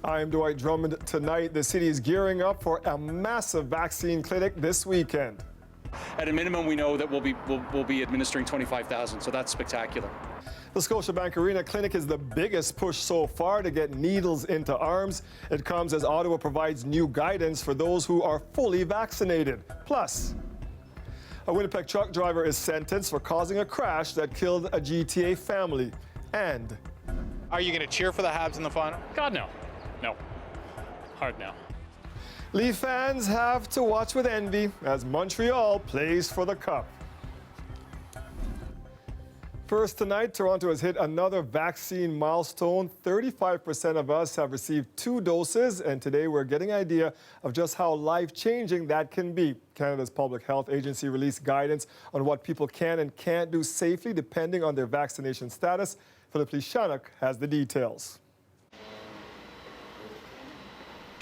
I'm Dwight Drummond. Tonight, the city is gearing up for a massive vaccine clinic this weekend. At a minimum, we know that we'll be administering 25,000, so that's spectacular. The Scotiabank Arena Clinic is the biggest push so far to get needles into arms. It comes as Ottawa provides new guidance for those who are fully vaccinated. Plus, a Winnipeg truck driver is sentenced for causing a crash that killed a GTA family. And are you going to cheer for the Habs in the final? God, no. No. Hard no. Leaf fans have to watch with envy as Montreal plays for the Cup. First tonight, Toronto has hit another vaccine milestone. 35% of us have received 2 doses, and today we're getting an idea of just how life-changing that can be. Canada's Public Health Agency released guidance on what people can and can't do safely depending on their vaccination status. Philip Lishanuk has the details.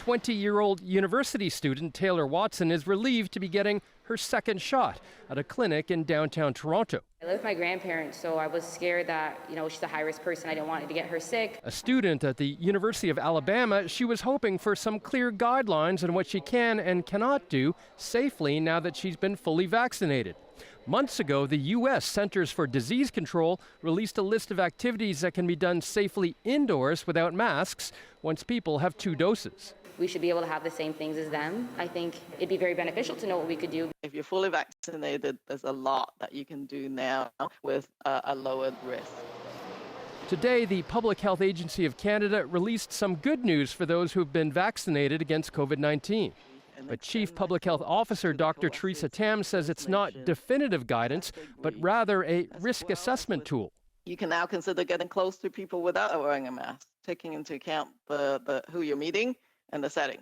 20-year-old university student Taylor Watson is relieved to be getting her second shot at a clinic in downtown Toronto. I live with my grandparents, so I was scared that, she's a high-risk person. I didn't want to get her sick. A student at the University of Alabama, she was hoping for some clear guidelines on what she can and cannot do safely now that she's been fully vaccinated. Months ago, the U.S. Centers for Disease Control released a list of activities that can be done safely indoors without masks once people have 2 doses. We should be able to have the same things as them. I think it'd be very beneficial to know what we could do. If you're fully vaccinated, there's a lot that you can do now with a lowered risk. Today, the Public Health Agency of Canada released some good news for those who've been vaccinated against COVID-19. But Chief Public Health Officer Dr. Teresa Tam says it's not definitive guidance, but rather a risk assessment tool. You can now consider getting close to people without wearing a mask, taking into account who you're meeting and the setting.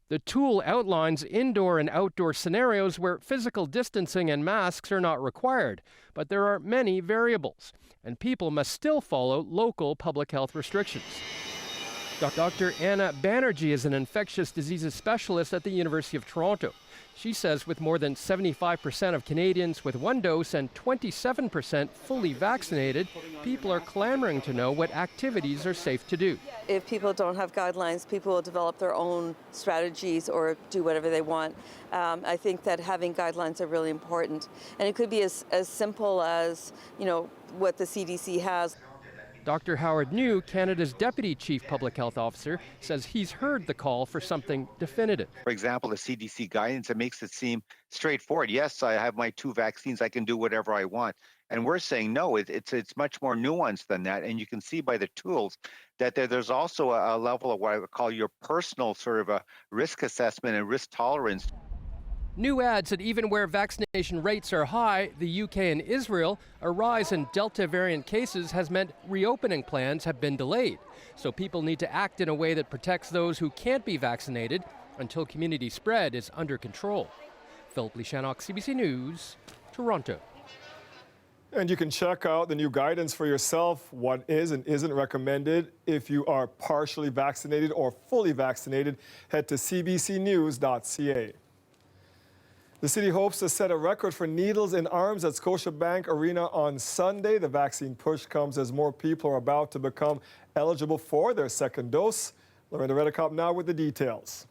The tool outlines indoor and outdoor scenarios where physical distancing and masks are not required, but there are many variables, and people must still follow local public health restrictions. Dr. Anna Banerjee is an infectious diseases specialist at the University of Toronto. She says with more than 75% of Canadians with 1 dose and 27% fully vaccinated, people are clamoring to know what activities are safe to do. If people don't have guidelines, people will develop their own strategies or do whatever they want. I think that having guidelines are really important. And it could be as simple as, what the CDC has. Dr. Howard New, Canada's Deputy Chief Public Health Officer, says he's heard the call for something definitive. For example, the CDC guidance, it makes it seem straightforward. Yes, I have my 2 vaccines, I can do whatever I want. And we're saying no, it's much more nuanced than that. And you can see by the tools that there's also a level of what I would call your personal sort of a risk assessment and risk tolerance. New adds that even where vaccination rates are high, the UK and Israel, a rise in Delta variant cases has meant reopening plans have been delayed. So people need to act in a way that protects those who can't be vaccinated until community spread is under control. Philip Lishanuk, CBC News, Toronto. And you can check out the new guidance for yourself, what is and isn't recommended if you are partially vaccinated or fully vaccinated. Head to cbcnews.ca. The city hopes to set a record for needles in arms at Scotiabank Arena on Sunday. The vaccine push comes as more people are about to become eligible for their second dose. Loretta Redicop now with the details.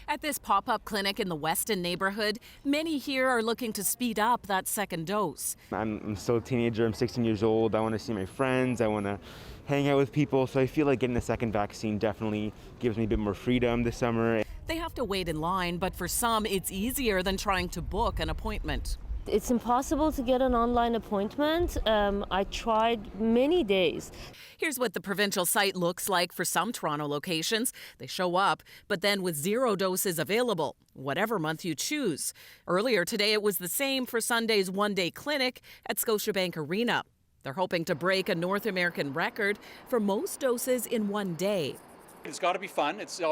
At this pop-up clinic in the Weston neighborhood, many here are looking to speed up that second dose. I'm still a teenager, I'm 16 years old, I want to see my friends, I want to hang out with people, so I feel like getting the second vaccine definitely gives me a bit more freedom this summer. They have to wait in line, but for some, it's easier than trying to book an appointment. It's impossible to get an online appointment. I tried many days. Here's what the provincial site looks like for some Toronto locations. They show up, but then with 0 doses available, whatever month you choose. Earlier today, it was the same for Sunday's one-day clinic at Scotiabank Arena. They're hoping to break a North American record for most doses in 1 day. It's got to be fun. It's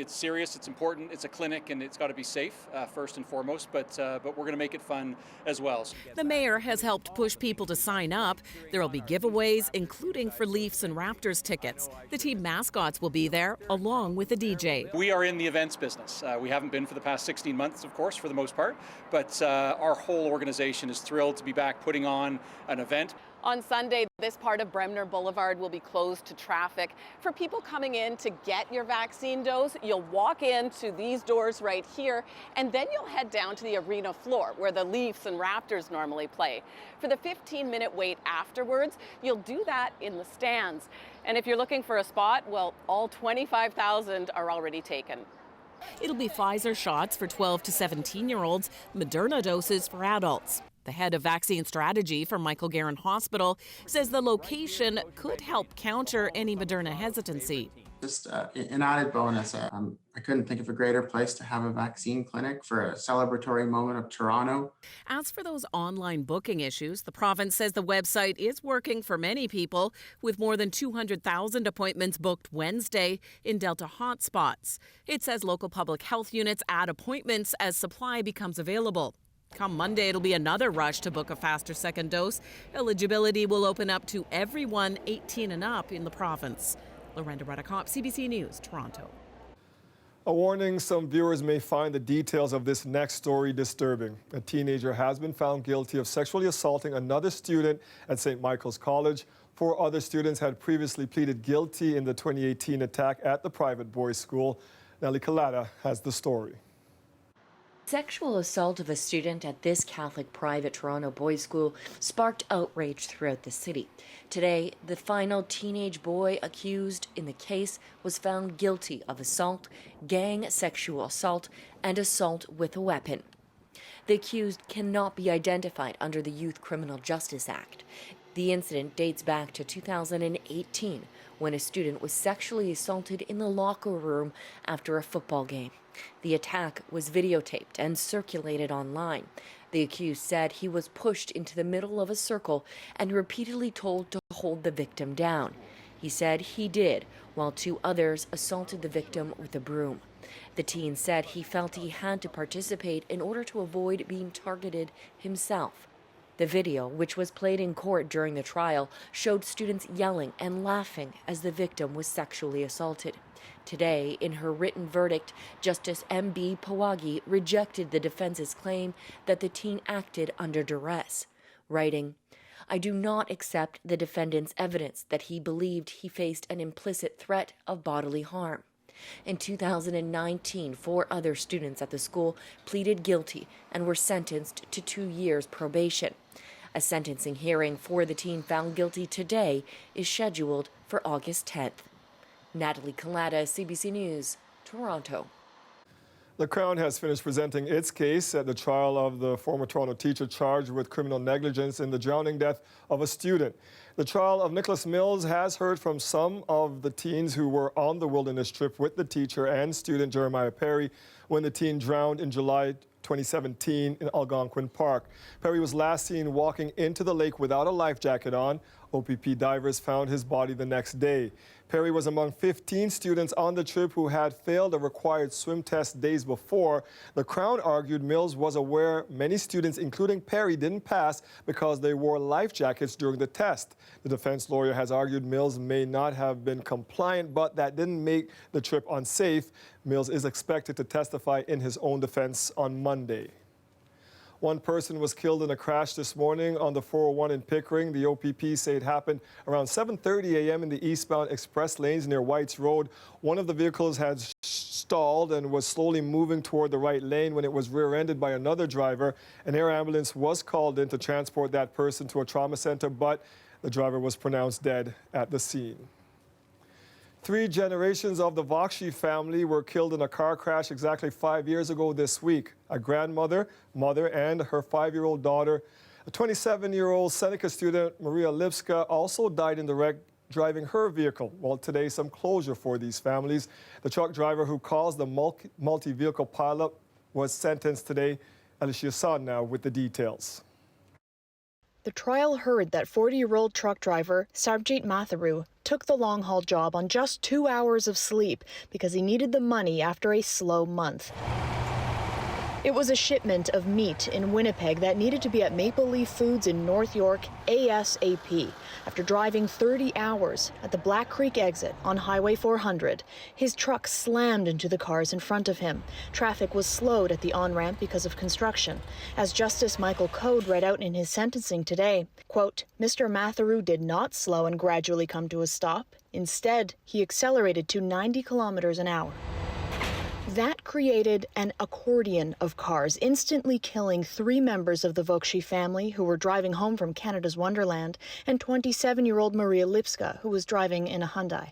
serious, it's important, it's a clinic, and it's got to be safe first and foremost, but we're going to make it fun as well. The mayor has helped push people to sign up. There will be giveaways, including for Leafs and Raptors tickets. The team mascots will be there, along with a DJ. We are in the events business. We haven't been for the past 16 months, of course, for the most part, but our whole organization is thrilled to be back putting on an event. On Sunday, this part of Bremner Boulevard will be closed to traffic. For people coming in to get your vaccine dose, you'll walk into these doors right here, and then you'll head down to the arena floor where the Leafs and Raptors normally play. For the 15-minute wait afterwards, you'll do that in the stands. And if you're looking for a spot, well, all 25,000 are already taken. It'll be Pfizer shots for 12 to 17-year-olds, Moderna doses for adults. The head of vaccine strategy for Michael Garron Hospital says the location could help counter any Moderna hesitancy. Just an added bonus. I couldn't think of a greater place to have a vaccine clinic for a celebratory moment of Toronto. As for those online booking issues, the province says the website is working for many people, with more than 200,000 appointments booked Wednesday in Delta hotspots. It says local public health units add appointments as supply becomes available. Come Monday, it'll be another rush to book a faster second dose. Eligibility will open up to everyone 18 and up in the province. Lorenda Redicop, CBC News, Toronto. A warning, some viewers may find the details of this next story disturbing. A teenager has been found guilty of sexually assaulting another student at St. Michael's College. 4 other students had previously pleaded guilty in the 2018 attack at the private boys' school. Nellie Collada has the story. Sexual assault of a student at this Catholic private Toronto boys' school sparked outrage throughout the city. Today, the final teenage boy accused in the case was found guilty of assault, gang sexual assault, and assault with a weapon. The accused cannot be identified under the Youth Criminal Justice Act. The incident dates back to 2018, when a student was sexually assaulted in the locker room after a football game. The attack was videotaped and circulated online. The accused said he was pushed into the middle of a circle and repeatedly told to hold the victim down. He said he did, while 2 others assaulted the victim with a broom. The teen said he felt he had to participate in order to avoid being targeted himself. The video, which was played in court during the trial, showed students yelling and laughing as the victim was sexually assaulted. Today, in her written verdict, Justice M.B. Pawagi rejected the defense's claim that the teen acted under duress, writing, "I do not accept the defendant's evidence that he believed he faced an implicit threat of bodily harm." In 2019, 4 other students at the school pleaded guilty and were sentenced to 2 years probation. A sentencing hearing for the teen found guilty today is scheduled for August 10th. Natalie Collada, CBC News, Toronto. The Crown has finished presenting its case at the trial of the former Toronto teacher charged with criminal negligence in the drowning death of a student. The trial of Nicholas Mills has heard from some of the teens who were on the wilderness trip with the teacher and student Jeremiah Perry when the teen drowned in July 2017 in Algonquin Park. Perry was last seen walking into the lake without a life jacket on. OPP divers found his body the next day. Perry was among 15 students on the trip who had failed a required swim test days before. The Crown argued Mills was aware many students, including Perry, didn't pass because they wore life jackets during the test. The defense lawyer has argued Mills may not have been compliant, but that didn't make the trip unsafe. Mills is expected to testify in his own defense on Monday. 1 person was killed in a crash this morning on the 401 in Pickering. The OPP say it happened around 7:30 a.m. in the eastbound express lanes near Whites Road. One of the vehicles had stalled and was slowly moving toward the right lane when it was rear-ended by another driver. An air ambulance was called in to transport that person to a trauma center, but the driver was pronounced dead at the scene. 3 generations of the Vokshi family were killed in a car crash exactly 5 years ago this week. A grandmother, mother, and her 5-year-old daughter. A 27-year-old Seneca student, Maria Lipska, also died in the wreck driving her vehicle. Well, today, some closure for these families. The truck driver who caused the multi-vehicle pileup was sentenced today. Alicia San now with the details. The trial heard that 40-year-old truck driver Sarjit Matharu took the long-haul job on just 2 hours of sleep because he needed the money after a slow month. It was a shipment of meat in Winnipeg that needed to be at Maple Leaf Foods in North York ASAP. After driving 30 hours at the Black Creek exit on Highway 400, his truck slammed into the cars in front of him. Traffic was slowed at the on-ramp because of construction. As Justice Michael Code read out in his sentencing today, quote, Mr. Matharu did not slow and gradually come to a stop. Instead, he accelerated to 90 kilometers an hour. That created an accordion of cars, instantly killing 3 members of the Vokshi family who were driving home from Canada's Wonderland, and 27-year-old Maria Lipska, who was driving in a Hyundai.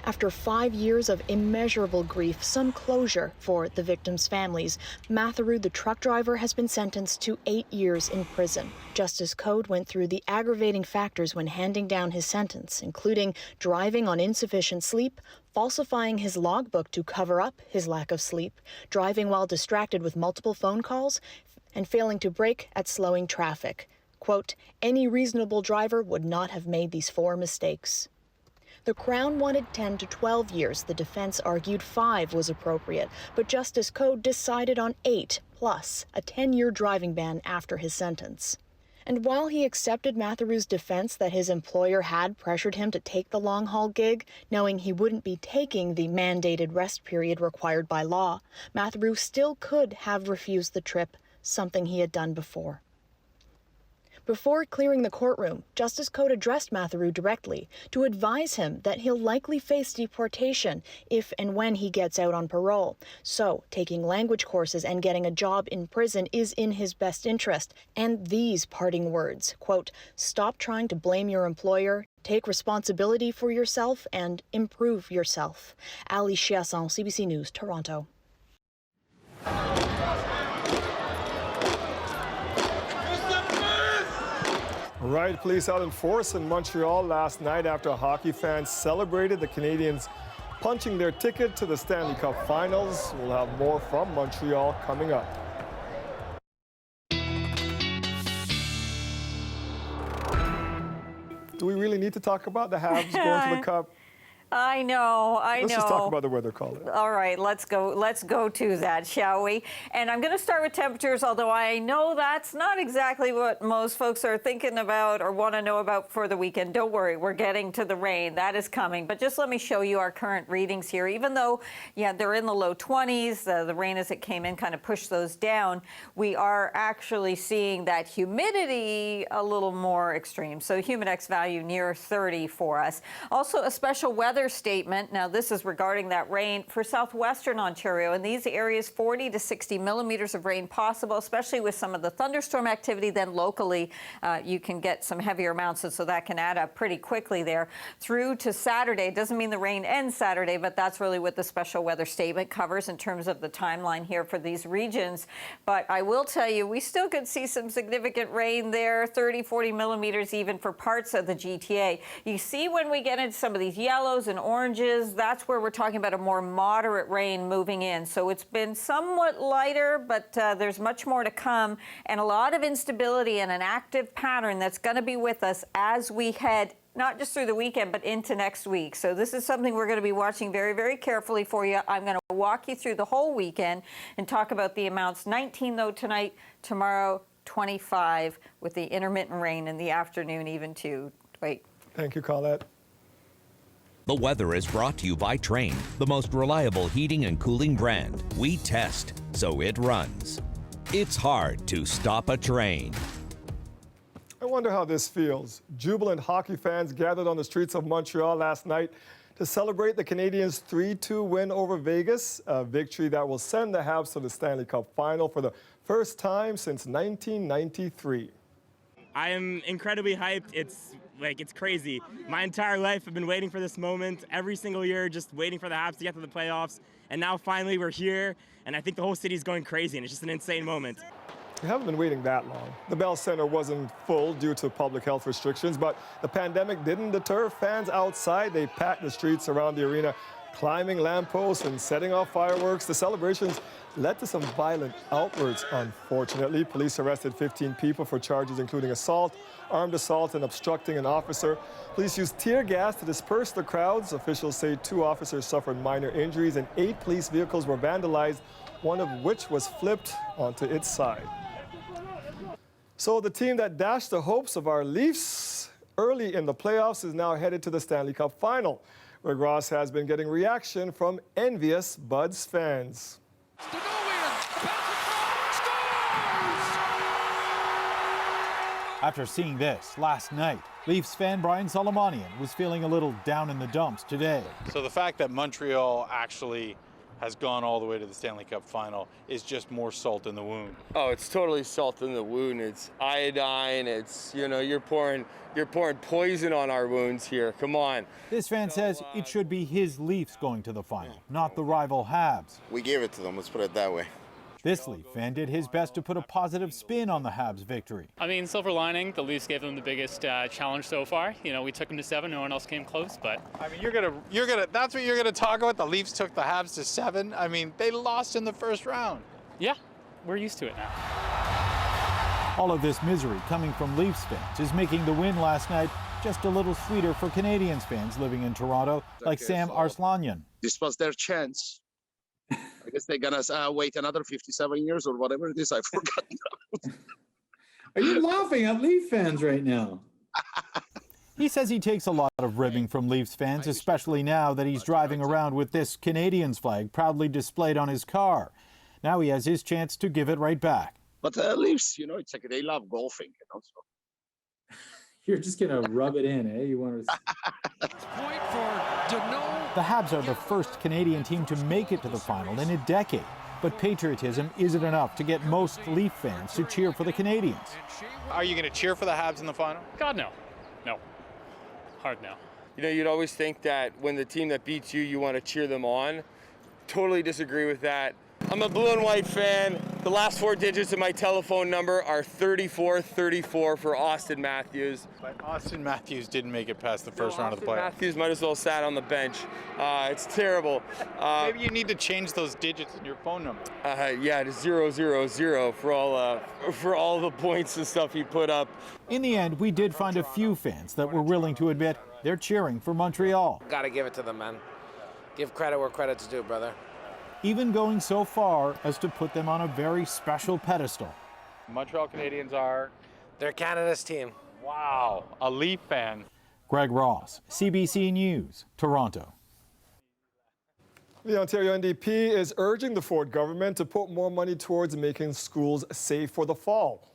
After 5 years of immeasurable grief, some closure for the victims' families, Matharu, the truck driver, has been sentenced to 8 years in prison. Justice Code went through the aggravating factors when handing down his sentence, including driving on insufficient sleep, falsifying his logbook to cover up his lack of sleep, driving while distracted with multiple phone calls, and failing to brake at slowing traffic. Quote, any reasonable driver would not have made these 4 mistakes. The Crown wanted 10 to 12 years. The defense argued 5 was appropriate, but Justice Code decided on 8, plus a 10-year driving ban after his sentence. And while he accepted Matharu's defense that his employer had pressured him to take the long-haul gig, knowing he wouldn't be taking the mandated rest period required by law, Matharu still could have refused the trip, something he had done before. Before clearing the courtroom, Justice Code addressed Matharu directly to advise him that he'll likely face deportation if and when he gets out on parole. So, taking language courses and getting a job in prison is in his best interest. And these parting words, quote, stop trying to blame your employer, take responsibility for yourself, and improve yourself. Ali Chiasson, CBC News, Toronto. Right, police out in force in Montreal last night after hockey fans celebrated the Canadians punching their ticket to the Stanley Cup Finals. We'll have more from Montreal coming up. Do we really need to talk about the Habs going to the Cup? I know. Let's just talk about the weather caller. All right, let's go to that, shall we? And I'm going to start with temperatures, although I know that's not exactly what most folks are thinking about or want to know about for the weekend. Don't worry, we're getting to the rain. That is coming. But just let me show you our current readings here. Even though, yeah, they're in the low 20s, the rain as it came in kind of pushed those down, we are actually seeing that humidity a little more extreme. So Humidex value near 30 for us. Also, a special weather statement. Now, this is regarding that rain for southwestern Ontario. In these areas, 40 to 60 millimeters of rain possible, especially with some of the thunderstorm activity. Then locally, you can get some heavier amounts, and so that can add up pretty quickly there. Through to Saturday, it doesn't mean the rain ends Saturday, but that's really what the special weather statement covers in terms of the timeline here for these regions. But I will tell you, we still could see some significant rain there, 30, 40 millimeters even for parts of the GTA. You see when we get into some of these yellows and oranges, that's where we're talking about a more moderate rain moving in. So it's been somewhat lighter, but there's much more to come, and a lot of instability and an active pattern that's going to be with us as we head not just through the weekend, but into next week. So this is something we're going to be watching very, very carefully for you. I'm going to walk you through the whole weekend and talk about the amounts. 19, though, tonight, tomorrow, 25, with the intermittent rain in the afternoon, even too. Wait. Thank you, Colette. The weather is brought to you by Trane, the most reliable heating and cooling brand. We test, so it runs. It's hard to stop a train. I wonder how this feels. Jubilant hockey fans gathered on the streets of Montreal last night to celebrate the Canadiens' 3-2 win over Vegas, a victory that will send the Habs to the Stanley Cup Final for the first time since 1993. I am incredibly hyped. It's crazy. My entire life I've been waiting for this moment, every single year, just waiting for the Habs to get to the playoffs. And now finally we're here, and I think the whole city's going crazy, and it's just an insane moment. We haven't been waiting that long. The Bell Center wasn't full due to public health restrictions, but the pandemic didn't deter fans outside. They packed the streets around the arena climbing lampposts and setting off fireworks. The celebrations led to some violent outbursts, unfortunately. Police arrested 15 people for charges including assault, armed assault, and obstructing an officer. Police used tear gas to disperse the crowds. Officials say 2 officers suffered minor injuries and 8 police vehicles were vandalized, one of which was flipped onto its side. So the team that dashed the hopes of our Leafs early in the playoffs is now headed to the Stanley Cup final, where Ross has been getting reaction from envious Buds fans. After seeing this last night, Leafs fan Brian Solomonian was feeling a little down in the dumps today. So the fact that Montreal actually has gone all the way to the Stanley Cup final is just more salt in the wound. Oh, it's totally salt in the wound. It's iodine. It's, you know, you're pouring poison on our wounds here. Come on. This fan says it should be his Leafs going to the final, not the rival Habs. We gave it to them, let's put it that way. This Leaf fan did his best to put a positive spin on the Habs' victory. I mean, silver lining, the Leafs gave them the biggest challenge so far. You know, we took them to 7, no one else came close, but... I mean, that's what you're gonna talk about? The Leafs took the Habs to 7? I mean, they lost in the first round. Yeah, we're used to it now. All of this misery coming from Leafs fans is making the win last night just a little sweeter for Canadiens fans living in Toronto, like Sam Arslanyan. This was their chance. I guess they're gonna wait another 57 years or whatever it is. I forgot. Are you laughing at Leaf fans right now? He says he takes a lot of ribbing from Leafs fans, especially now that he's driving around with this Canadiens flag proudly displayed on his car. Now he has his chance to give it right back. But Leafs, you know, it's like they love golfing, you know. So. You're just gonna rub it in, eh? You want to? Point for the Habs are the first Canadian team to make it to the final in a decade. But patriotism isn't enough to get most Leaf fans to cheer for the Canadiens. Are you going to cheer for the Habs in the final? God, no. No. Hard no. You know, you'd always think that when the team that beats you want to cheer them on. Totally disagree with that. I'm a blue and white fan. The last 4 digits of my telephone number are 3434 for Austin Matthews. But Austin Matthews didn't make it past the first round of the playoffs. Matthews might as well sat on the bench. It's terrible. Maybe you need to change those digits in your phone number. Yeah, to 000 for all the points and stuff he put up. In the end, we did find a few fans that were willing to admit they're cheering for Montreal. Gotta give it to them, man. Give credit where credit's due, brother. Even going so far as to put them on a very special pedestal. Montreal Canadiens are... They're Canada's team. Wow, a Leaf fan. Greg Ross, CBC News, Toronto. The Ontario NDP is urging the Ford government to put more money towards making schools safe for the fall.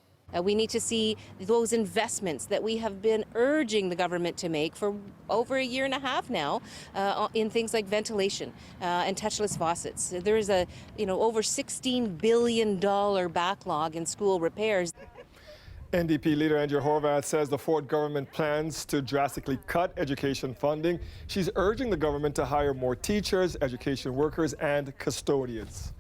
We need to see those investments that we have been urging the government to make for over a year and a half now in things like ventilation and touchless faucets. There is a, over $16 billion backlog in school repairs. NDP leader Andrea Horwath says the Ford government plans to drastically cut education funding. She's urging the government to hire more teachers, education workers, and custodians.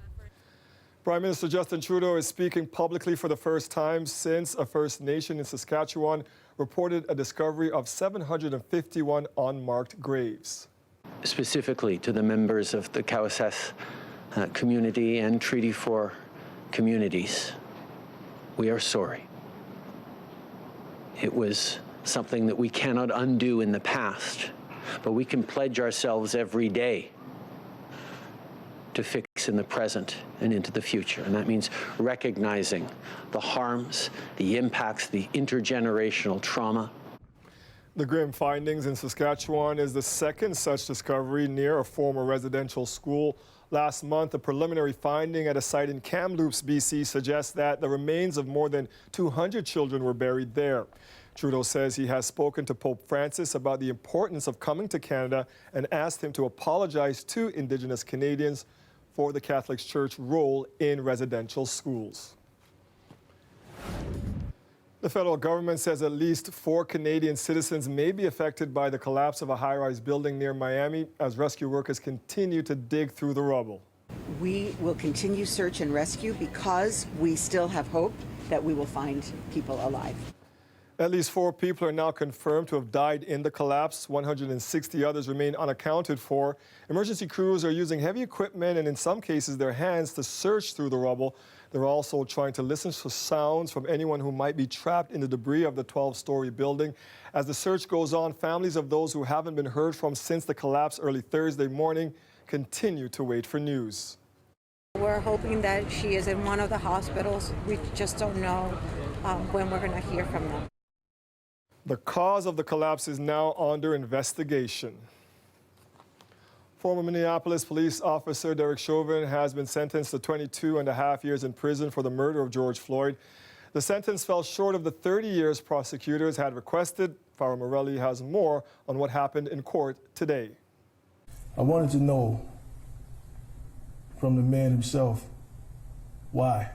Prime Minister Justin Trudeau is speaking publicly for the first time since a First Nation in Saskatchewan reported a discovery of 751 unmarked graves. Specifically to the members of the Cowessess community and Treaty 4 communities, we are sorry. It was something that we cannot undo in the past, but we can pledge ourselves every day to fix in the present and into the future. And that means recognizing the harms, the impacts, the intergenerational trauma. The grim findings in Saskatchewan is the second such discovery near a former residential school. Last month, a preliminary finding at a site in Kamloops, BC suggests that the remains of more than 200 children were buried there. Trudeau says he has spoken to Pope Francis about the importance of coming to Canada and asked him to apologize to Indigenous Canadians for the Catholic Church role in residential schools. The federal government says at least 4 Canadian citizens may be affected by the collapse of a high-rise building near Miami as rescue workers continue to dig through the rubble. We will continue search and rescue because we still have hope that we will find people alive. At least 4 people are now confirmed to have died in the collapse. 160 others remain unaccounted for. Emergency crews are using heavy equipment and in some cases their hands to search through the rubble. They're also trying to listen for sounds from anyone who might be trapped in the debris of the 12-story building. As the search goes on, families of those who haven't been heard from since the collapse early Thursday morning continue to wait for news. We're hoping that she is in one of the hospitals. We just don't know when we're going to hear from them. The cause of the collapse is now under investigation. Former Minneapolis police officer Derek Chauvin has been sentenced to 22.5 years in prison for the murder of George Floyd. The sentence fell short of the 30 years prosecutors had requested. Farah Morelli has more on what happened in court today. I wanted to know from the man himself, why?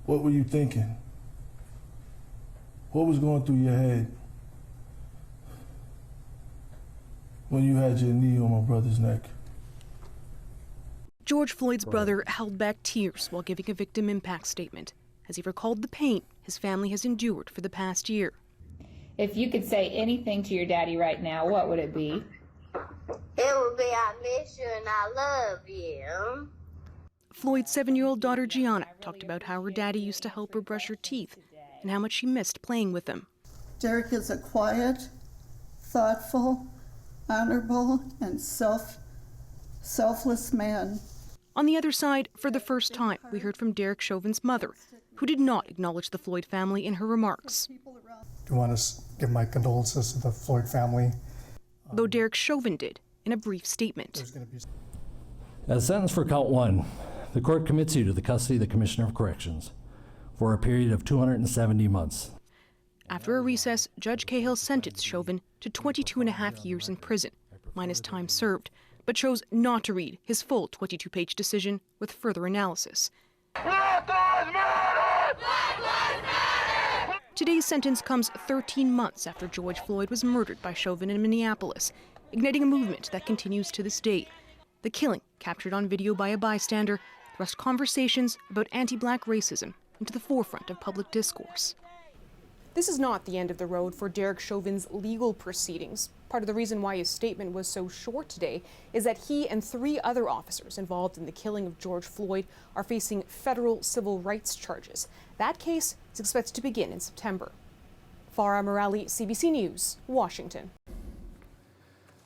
What were you thinking? What was going through your head when you had your knee on my brother's neck? George Floyd's brother held back tears while giving a victim impact statement as he recalled the pain his family has endured for the past year. If you could say anything to your daddy right now, what would it be? It would be, I miss you and I love you. Floyd's 7-year-old daughter Gianna talked about how her daddy used to help her brush her teeth and how much she missed playing with him. Derek is a quiet, thoughtful, honorable, and selfless man. On the other side, for the first time, we heard from Derek Chauvin's mother, who did not acknowledge the Floyd family in her remarks. I want to give my condolences to the Floyd family. Though Derek Chauvin did in a brief statement. As sentenced for count 1, the court commits you to the custody of the Commissioner of Corrections for a period of 270 months. After a recess, Judge Cahill sentenced Chauvin to 22.5 years in prison, minus time served, but chose not to read his full 22-page decision with further analysis. Today's sentence comes 13 months after George Floyd was murdered by Chauvin in Minneapolis, igniting a movement that continues to this day. The killing, captured on video by a bystander, thrust conversations about anti-black racism into the forefront of public discourse. This is not the end of the road for Derek Chauvin's legal proceedings. Part of the reason why his statement was so short today is that he and 3 other officers involved in the killing of George Floyd are facing federal civil rights charges. That case is expected to begin in September. Farah Morelli, CBC News, Washington.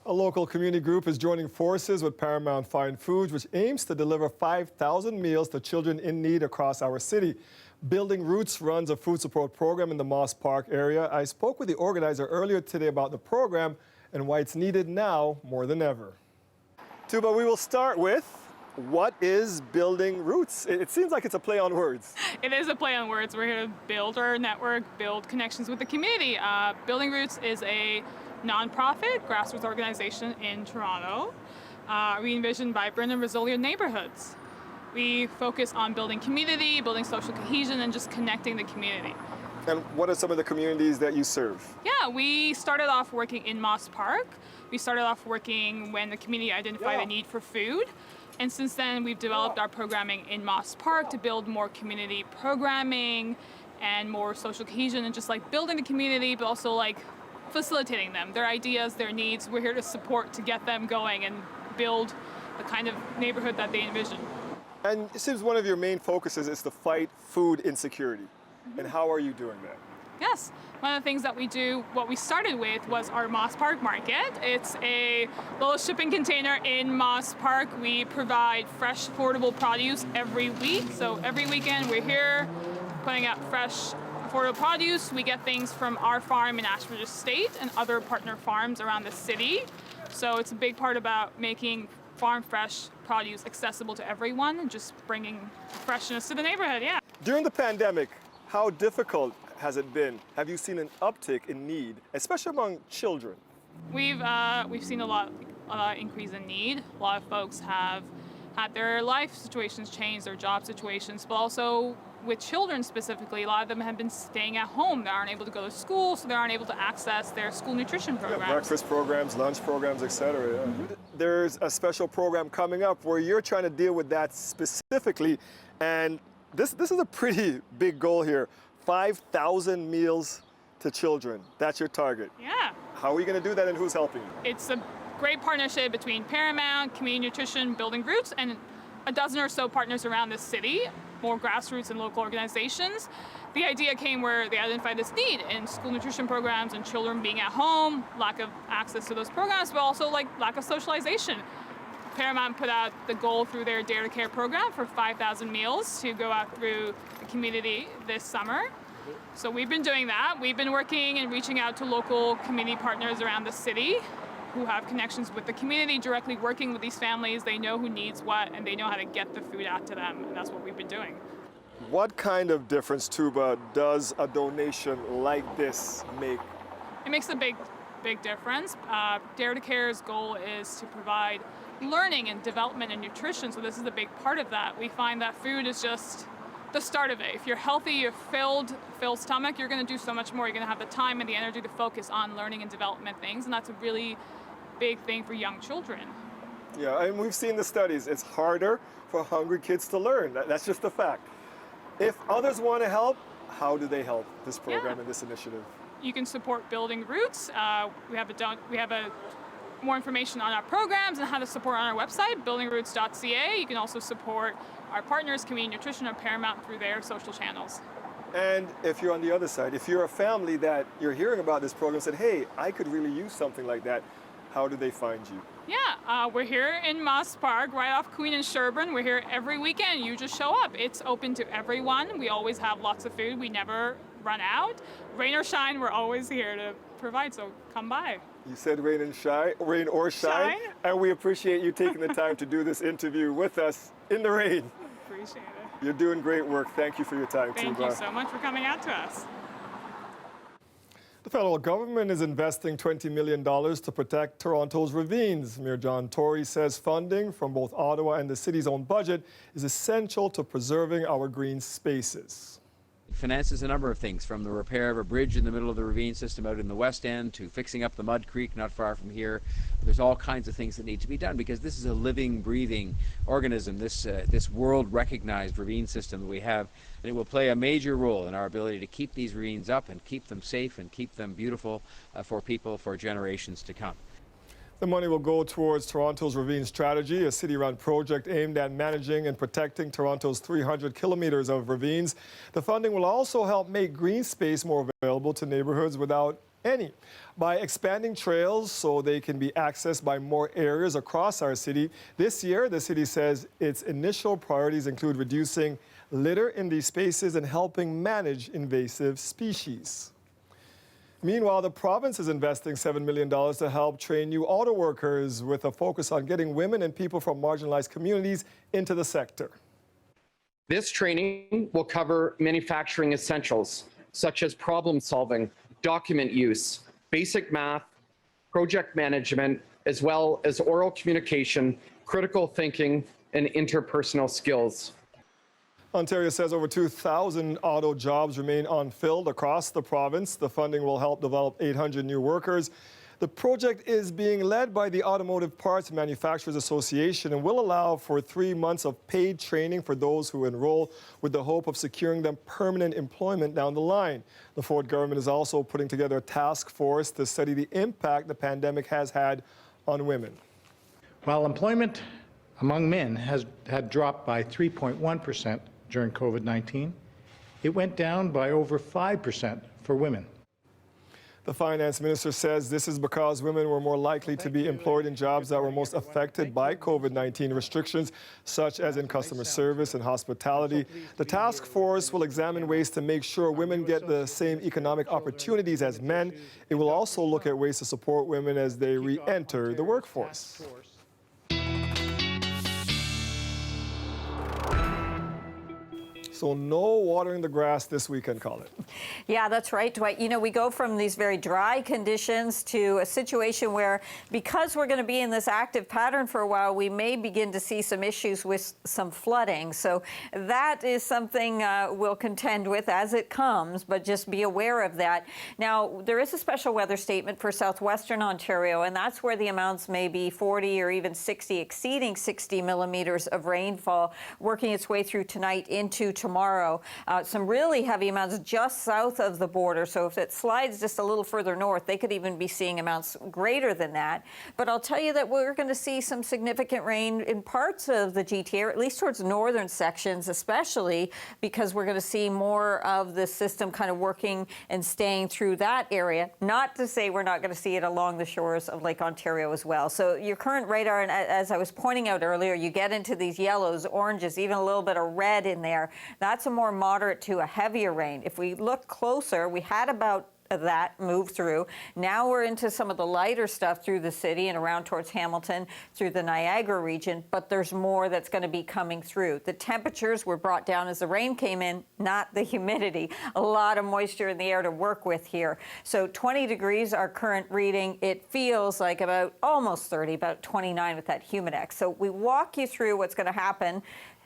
A local community group is joining forces with Paramount Fine Foods, which aims to deliver 5,000 meals to children in need across our city. Building Roots runs a food support program in the Moss Park area. I spoke with the organizer earlier today about the program and why it's needed now more than ever. Tuba, we will start with, what is Building Roots? It seems like it's a play on words. It is a play on words. We're here to build our network, build connections with the community. Building Roots is a nonprofit grassroots organization in Toronto. We envision vibrant and resilient neighborhoods. We focus on building community, building social cohesion, and just connecting the community. And what are some of the communities that you serve? Yeah, we started off working in Moss Park. We started off working when the community identified a need for food. And since then, we've developed our programming in Moss Park to build more community programming and more social cohesion and just like building the community, but also like facilitating them, their ideas, their needs. We're here to support to get them going and build the kind of neighborhood that they envision. And it seems one of your main focuses is to fight food insecurity. And how are you doing that? Yes, one of the things that we do, what we started with was our Moss Park Market. It's a little shipping container in Moss Park. We provide fresh, affordable produce every week. So every weekend we're here putting out fresh, affordable produce. We get things from our farm in Ashford Estate and other partner farms around the city. So it's a big part about making farm fresh produce accessible to everyone and just bringing freshness to the neighborhood, yeah. During the pandemic, how difficult has it been? Have you seen an uptick in need, especially among children? We've seen a lot increase in need. A lot of folks have had their life situations change, their job situations, but also with children specifically, a lot of them have been staying at home. They aren't able to go to school, so they aren't able to access their school nutrition programs. Yeah, breakfast programs, lunch programs, etc. Yeah. Mm-hmm. There's a special program coming up where you're trying to deal with that specifically, and this is a pretty big goal here. 5,000 meals to children. That's your target. Yeah. How are we going to do that, and who's helping you? It's a great partnership between Paramount, Community Nutrition, Building Roots, and a dozen or so partners around the city, more grassroots and local organizations. The idea came where they identified this need in school nutrition programs and children being at home, lack of access to those programs, but also lack of socialization. Paramount put out the goal through their Dare to Care program for 5,000 meals to go out through the community this summer. So we've been doing that. We've been working and reaching out to local community partners around the city who have connections with the community, directly working with these families. They know who needs what, and they know how to get the food out to them, and that's what we've been doing. What kind of difference, Tuba, does a donation like this make? It makes a big difference. Dare to Care's goal is to provide learning and development and nutrition, so this is a big part of that. We find that food is just the start of it. If you're healthy, you're filled stomach, you're going to do so much more. You're going to have the time and the energy to focus on learning and development things, and that's a really big thing for young children. Yeah, and we've seen the studies. It's harder for hungry kids to learn. That's just a fact. If others want to help, how do they help this program and this initiative? You can support Building Roots. We have more information on our programs and how to support on our website, buildingroots.ca. You can also support our partners, Community Nutrition and Paramount, through their social channels. And if you're on the other side, if you're a family that you're hearing about this program and said, hey, I could really use something like that, how do they find you? Yeah, we're here in Moss Park, right off Queen and Sherbourne. We're here every weekend. You just show up. It's open to everyone. We always have lots of food. We never run out. Rain or shine, we're always here to provide, so come by. You said rain or shine, and we appreciate you taking the time to do this interview with us in the rain. Appreciate it. You're doing great work. Thank you for your time, Thank Tuba. you so much for coming out to us. The federal government is investing $20 million to protect Toronto's ravines. Mayor John Tory says funding from both Ottawa and the city's own budget is essential to preserving our green spaces. It finances a number of things, from the repair of a bridge in the middle of the ravine system out in the west end to fixing up the mud creek not far from here. There's all kinds of things that need to be done because this is a living, breathing organism, this world-recognized ravine system that we have, and it will play a major role in our ability to keep these ravines up and keep them safe and keep them beautiful for people for generations to come. The money will go towards Toronto's Ravine Strategy, a city-run project aimed at managing and protecting Toronto's 300 kilometers of ravines. The funding will also help make green space more available to neighborhoods without any. By expanding trails so they can be accessed by more areas across our city, this year the city says its initial priorities include reducing litter in these spaces and helping manage invasive species. Meanwhile, the province is investing $7 million to help train new auto workers with a focus on getting women and people from marginalized communities into the sector. This training will cover manufacturing essentials, such as problem solving, document use, basic math, project management, as well as oral communication, critical thinking, and interpersonal skills. Ontario says over 2,000 auto jobs remain unfilled across the province. The funding will help develop 800 new workers. The project is being led by the Automotive Parts Manufacturers Association and will allow for 3 months of paid training for those who enroll, with the hope of securing them permanent employment down the line. The Ford government is also putting together a task force to study the impact the pandemic has had on women. While employment among men had dropped by 3.1% during COVID-19, it went down by over 5% for women. The finance minister says this is because women were more likely to be employed in jobs that were most affected by COVID-19 restrictions, such as in customer service and hospitality. The task force will examine ways to make sure women get the same economic opportunities as men. It will also look at ways to support women as they re-enter the workforce. So no watering the grass this weekend, Colin. Yeah, that's right, Dwight. You know, we go from these very dry conditions to a situation where, because we're going to be in this active pattern for a while, we may begin to see some issues with some flooding. So that is something we'll contend with as it comes, but just be aware of that. Now, there is a special weather statement for southwestern Ontario, and that's where the amounts may be 40 or even 60, exceeding 60 millimeters of rainfall, working its way through tonight into tomorrow tomorrow. Some really heavy amounts just south of the border. So if it slides just a little further north, they could even be seeing amounts greater than that. But I'll tell you that we're going to see some significant rain in parts of the GTA, or at least towards northern sections, especially because we're going to see more of the system kind of working and staying through that area. Not to say we're not going to see it along the shores of Lake Ontario as well. So your current radar, and as I was pointing out earlier, you get into these yellows, oranges, even a little bit of red in there. That's a more moderate to a heavier rain. If we look closer, we had about that move through. Now we're into some of the lighter stuff through the city and around towards Hamilton, through the Niagara region, but there's more that's going to be coming through. The temperatures were brought down as the rain came in, not the humidity. A lot of moisture in the air to work with here. So 20 degrees, our current reading. It feels like about almost 30, about 29 with that humidex. So we walk you through what's going to happen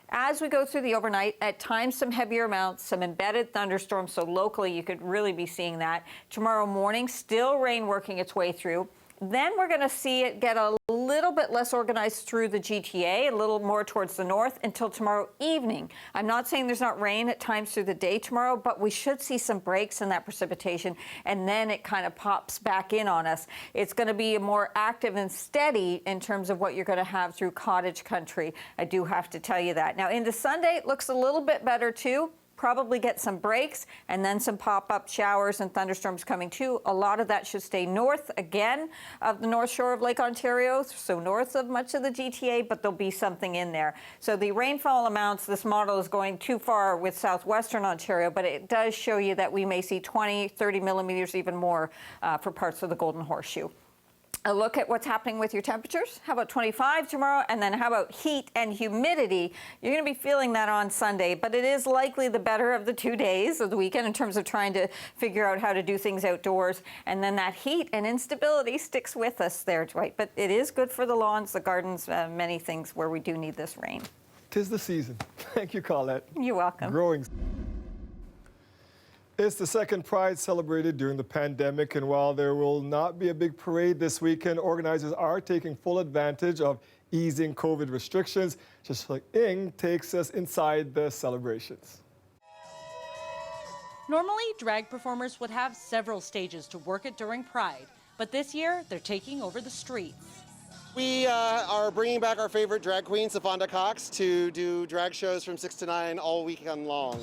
as we go through the overnight. At times some heavier amounts, some embedded thunderstorms, so locally you could really be seeing that. Tomorrow morning, still rain working its way through. Then we're going to see it get a little bit less organized through the GTA, a little more towards the north until tomorrow evening. I'm not saying there's not rain at times through the day tomorrow, but we should see some breaks in that precipitation, and then it kind of pops back in on us. It's going to be more active and steady in terms of what you're going to have through cottage country. I do have to tell you that. Now into Sunday, it looks a little bit better too. Probably get some breaks and then some pop-up showers and thunderstorms coming too. A lot of that should stay north again of the north shore of Lake Ontario, so north of much of the GTA, but there'll be something in there. So the rainfall amounts, this model is going too far with southwestern Ontario, but it does show you that we may see 20, 30 millimeters, even more for parts of the Golden Horseshoe. A look at what's happening with your temperatures. How about 25 tomorrow? And then how about heat and humidity? You're going to be feeling that on Sunday, but it is likely the better of the 2 days of the weekend in terms of trying to figure out how to do things outdoors. And then that heat and instability sticks with us there, Dwight. But it is good for the lawns, the gardens, many things where we do need this rain. 'Tis the season. Thank you, Colette. You're welcome. Growing. It's the second Pride celebrated during the pandemic, and while there will not be a big parade this weekend, organizers are taking full advantage of easing COVID restrictions. Just like Ing takes us inside the celebrations. Normally, drag performers would have several stages to work it during Pride, but this year they're taking over the streets. We are bringing back our favorite drag queen, Savonda Cox, to do drag shows from 6 to 9 all weekend long.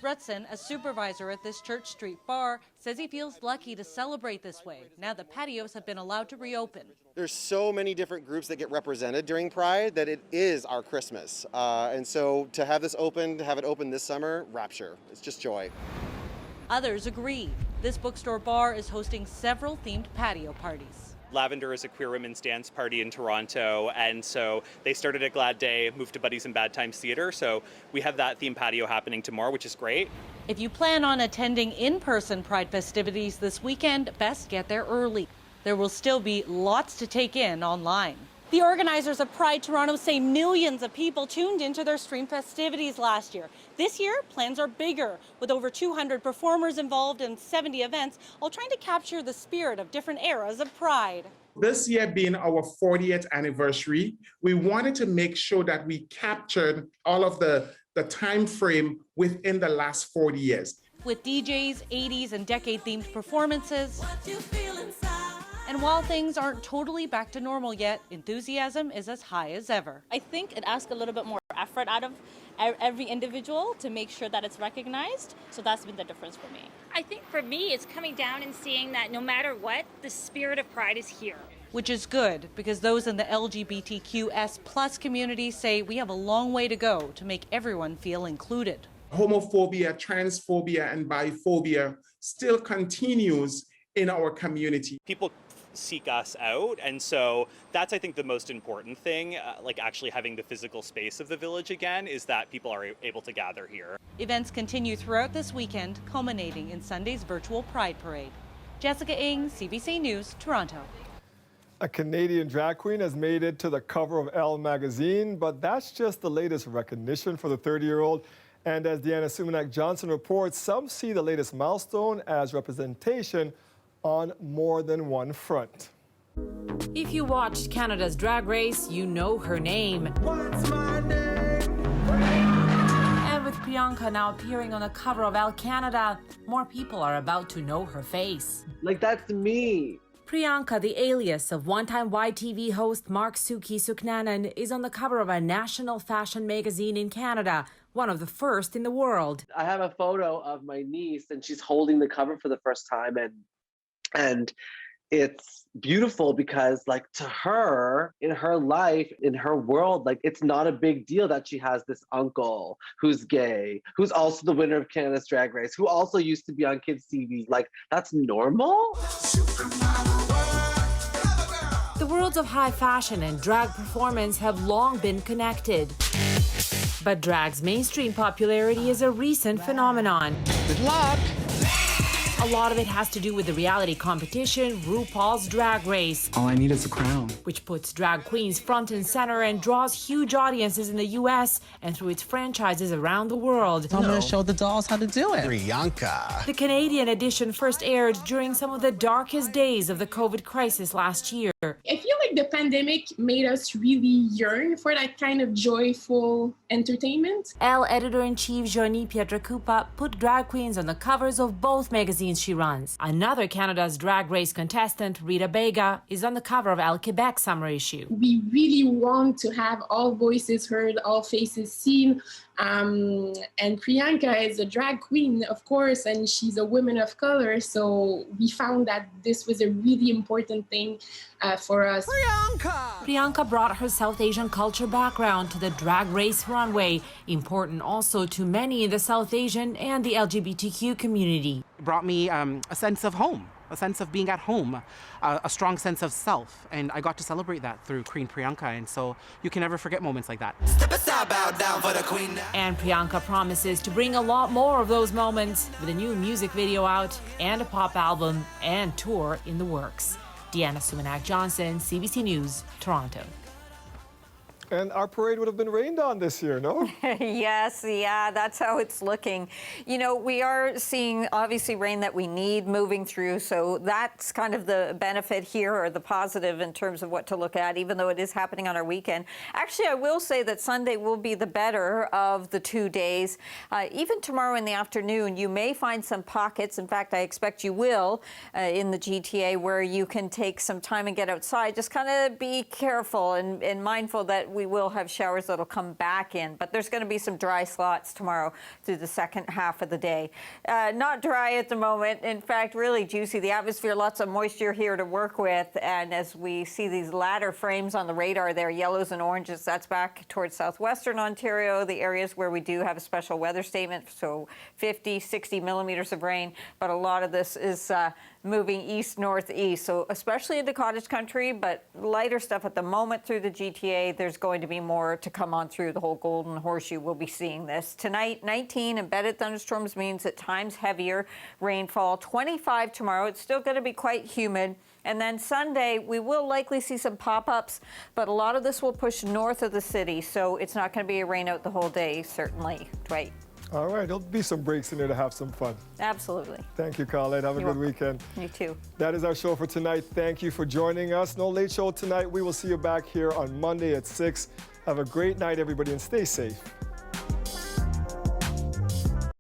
Rutson, a supervisor at this Church Street bar, says he feels lucky to celebrate this way now that patios have been allowed to reopen. There's so many different groups that get represented during Pride that it is our Christmas. And so to have this open, to have it open this summer, rapture. It's just joy. Others agree. This bookstore bar is hosting several themed patio parties. Lavender is a queer women's dance party in Toronto, and so they started at Glad Day, moved to Buddies and Bad Times Theatre, so we have that theme patio happening tomorrow, which is great. If you plan on attending in-person Pride festivities this weekend, best get there early. There will still be lots to take in online. The organizers of Pride Toronto say millions of people tuned into their stream festivities last year. This year, plans are bigger, with over 200 performers involved in 70 events, all trying to capture the spirit of different eras of Pride. This year being our 40th anniversary, we wanted to make sure that we captured all of the time frame within the last 40 years. With DJs, 80s and decade-themed performances. And while things aren't totally back to normal yet, enthusiasm is as high as ever. I think it asks a little bit more effort out of every individual to make sure that it's recognized. So that's been the difference for me. I think for me, it's coming down and seeing that no matter what, the spirit of Pride is here. Which is good, because those in the LGBTQS+ community say we have a long way to go to make everyone feel included. Homophobia, transphobia, and biphobia still continues in our community. People seek us out, and so that's, I think, the most important thing, like actually having the physical space of the village again, is that people are able to gather here. Events continue throughout this weekend, culminating in Sunday's virtual Pride Parade. Jessica Ing, CBC News, Toronto. A Canadian drag queen has made it to the cover of Elle magazine, but that's just the latest recognition for the 30-year-old. And as Deanna Sumanak-Johnson reports, some see the latest milestone as representation on more than one front. If you watched Canada's Drag Race, you know her name. What's my name? Priyanka now appearing on the cover of Elle Canada, more people are about to know her face. Like, that's me. Priyanka, the alias of one-time YTV host Mark Suki Suknanan, is on the cover of a national fashion magazine in Canada, one of the first in the world. I have a photo of my niece, and she's holding the cover for the first time, and it's beautiful because, like, to her, in her life, in her world, like, it's not a big deal that she has this uncle who's gay, who's also the winner of Canada's Drag Race, who also used to be on Kids TV. Like, that's normal? The worlds of high fashion and drag performance have long been connected. But drag's mainstream popularity is a recent phenomenon. Good luck! A lot of it has to do with the reality competition, RuPaul's Drag Race. All I need is a crown. Which puts drag queens front and center and draws huge audiences in the US and through its franchises around the world. I'm going to show the dolls how to do it. Priyanka. The Canadian edition first aired during some of the darkest days of the COVID crisis last year. I feel like the pandemic made us really yearn for that kind of joyful entertainment. Elle editor-in-chief Joanie Pietracupa put drag queens on the covers of both magazines she runs. Another Canada's Drag Race contestant, Rita Bega, is on the cover of Elle Quebec summer issue. We really want to have all voices heard, all faces seen. And Priyanka is a drag queen, of course, and she's a woman of color. So we found that this was a really important thing for us. Priyanka brought her South Asian culture background to the Drag Race runway, important also to many in the South Asian and the LGBTQ community. It brought me a sense of home, a sense of being at home, a strong sense of self, and I got to celebrate that through Queen Priyanka, and so you can never forget moments like that. Step aside, bow down for the queen now. And Priyanka promises to bring a lot more of those moments with a new music video out and a pop album and tour in the works. Deanna Sumanak-Johnson, CBC News, Toronto. And our parade would have been rained on this year, no? Yes, yeah, that's how it's looking. You know, we are seeing obviously rain that we need moving through, so that's kind of the benefit here, or the positive in terms of what to look at, even though it is happening on our weekend. Actually, I will say that Sunday will be the better of the 2 days. Even tomorrow in the afternoon, you may find some pockets, in fact, I expect you will, in the GTA, where you can take some time and get outside. Just kind of be careful and mindful that we will have showers that'll come back in, but there's going to be some dry slots tomorrow through the second half of the day. Not dry at the moment. In fact, really juicy. The atmosphere, lots of moisture here to work with. And as we see these ladder frames on the radar there, yellows and oranges, that's back towards southwestern Ontario, the areas where we do have a special weather statement. So 50, 60 millimeters of rain. But a lot of this is moving east-northeast, so especially into cottage country, but lighter stuff at the moment through the GTA. There's going to be more to come on through the whole Golden Horseshoe. We'll be seeing this. Tonight, 19 embedded thunderstorms means at times heavier rainfall. 25 tomorrow. It's still going to be quite humid. And then Sunday, we will likely see some pop-ups, but a lot of this will push north of the city, so it's not going to be a rain out the whole day, certainly, Dwight. All right, there'll be some breaks in there to have some fun. Absolutely. Thank you, Colette. Have a good weekend. You too. That is our show for tonight. Thank you for joining us. No late show tonight. We will see you back here on Monday at 6. Have a great night, everybody, and stay safe.